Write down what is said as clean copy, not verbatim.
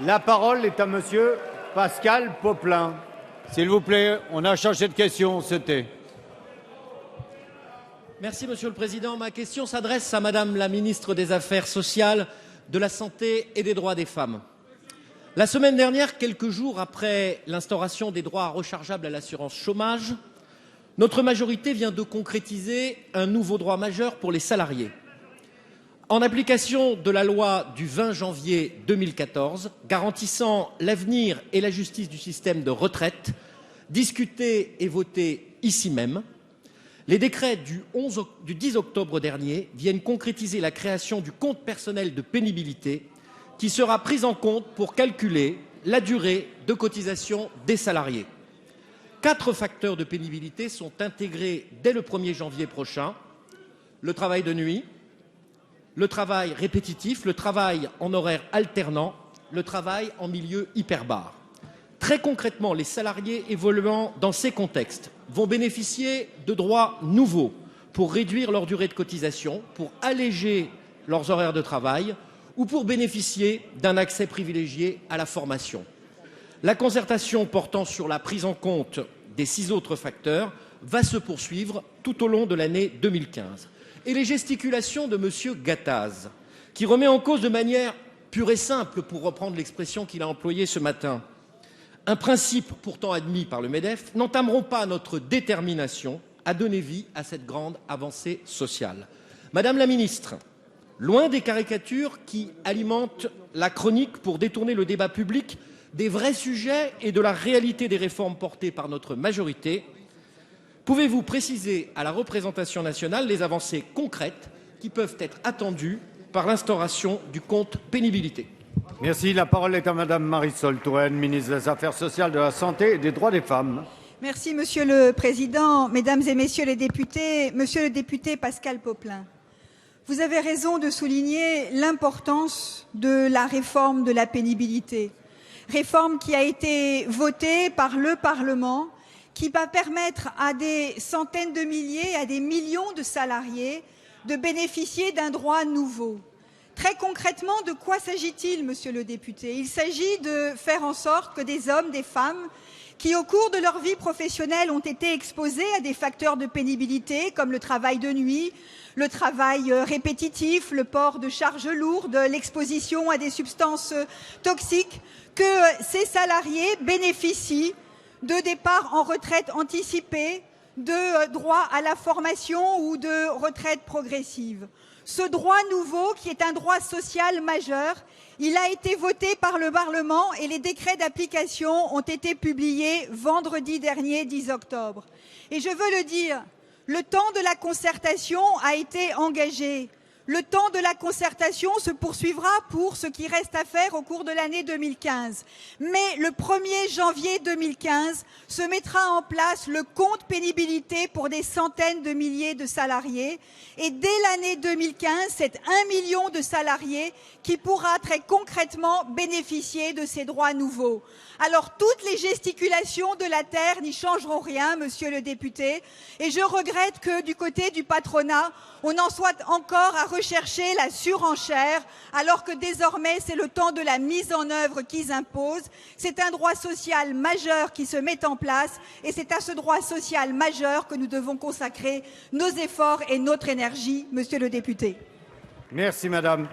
La parole est à monsieur Pascal Popelin. S'il vous plaît, on a changé de question, c'était. Merci, Monsieur le Président. Ma question s'adresse à Madame la ministre des Affaires sociales, de la Santé et des droits des femmes. La semaine dernière, quelques jours après l'instauration des droits rechargeables à l'assurance chômage, notre majorité vient de concrétiser un nouveau droit majeur pour les salariés. En application de la loi du 20 janvier 2014, garantissant l'avenir et la justice du système de retraite, discuté et voté ici même, les décrets du 10 octobre dernier viennent concrétiser la création du compte personnel de pénibilité qui sera pris en compte pour calculer la durée de cotisation des salariés. 4 facteurs de pénibilité sont intégrés dès le 1er janvier prochain: le travail de nuit, le travail répétitif, le travail en horaire alternant, le travail en milieu hyperbare. Très concrètement, les salariés évoluant dans ces contextes vont bénéficier de droits nouveaux pour réduire leur durée de cotisation, pour alléger leurs horaires de travail ou pour bénéficier d'un accès privilégié à la formation. La concertation portant sur la prise en compte des 6 autres facteurs va se poursuivre tout au long de l'année 2015. Et les gesticulations de M. Gattaz, qui remet en cause de manière pure et simple, pour reprendre l'expression qu'il a employée ce matin, un principe pourtant admis par le MEDEF, n'entameront pas notre détermination à donner vie à cette grande avancée sociale. Madame la ministre, loin des caricatures qui alimentent la chronique pour détourner le débat public des vrais sujets et de la réalité des réformes portées par notre majorité, pouvez-vous préciser à la représentation nationale les avancées concrètes qui peuvent être attendues par l'instauration du compte pénibilité? Merci. La parole est à madame Marisol Touraine, ministre des Affaires sociales, de la Santé et des droits des femmes. Merci, Monsieur le Président. Mesdames et Messieurs les députés, Monsieur le député Pascal Popelin, vous avez raison de souligner l'importance de la réforme de la pénibilité. Réforme qui a été votée par le Parlement, qui va permettre à des centaines de milliers, à des millions de salariés de bénéficier d'un droit nouveau. Très concrètement, de quoi s'agit-il, monsieur le député? Il s'agit de faire en sorte que des hommes, des femmes, qui au cours de leur vie professionnelle ont été exposés à des facteurs de pénibilité comme le travail de nuit, le travail répétitif, le port de charges lourdes, l'exposition à des substances toxiques, que ces salariés bénéficient de départ en retraite anticipée, de droit à la formation ou de retraite progressive. Ce droit nouveau, qui est un droit social majeur, il a été voté par le Parlement et les décrets d'application ont été publiés vendredi dernier, 10 octobre. Et je veux le dire, le temps de la concertation a été engagé. Le temps de la concertation se poursuivra pour ce qui reste à faire au cours de l'année 2015. Mais le 1er janvier 2015 se mettra en place le compte pénibilité pour des centaines de milliers de salariés. Et dès l'année 2015, c'est 1 million de salariés qui pourra très concrètement bénéficier de ces droits nouveaux. Alors toutes les gesticulations de la terre n'y changeront rien, monsieur le député. Et je regrette que du côté du patronat, on en soit encore à rechercher la surenchère, alors que désormais c'est le temps de la mise en œuvre qu'ils imposent. C'est un droit social majeur qui se met en place et c'est à ce droit social majeur que nous devons consacrer nos efforts et notre énergie, monsieur le député. Merci madame.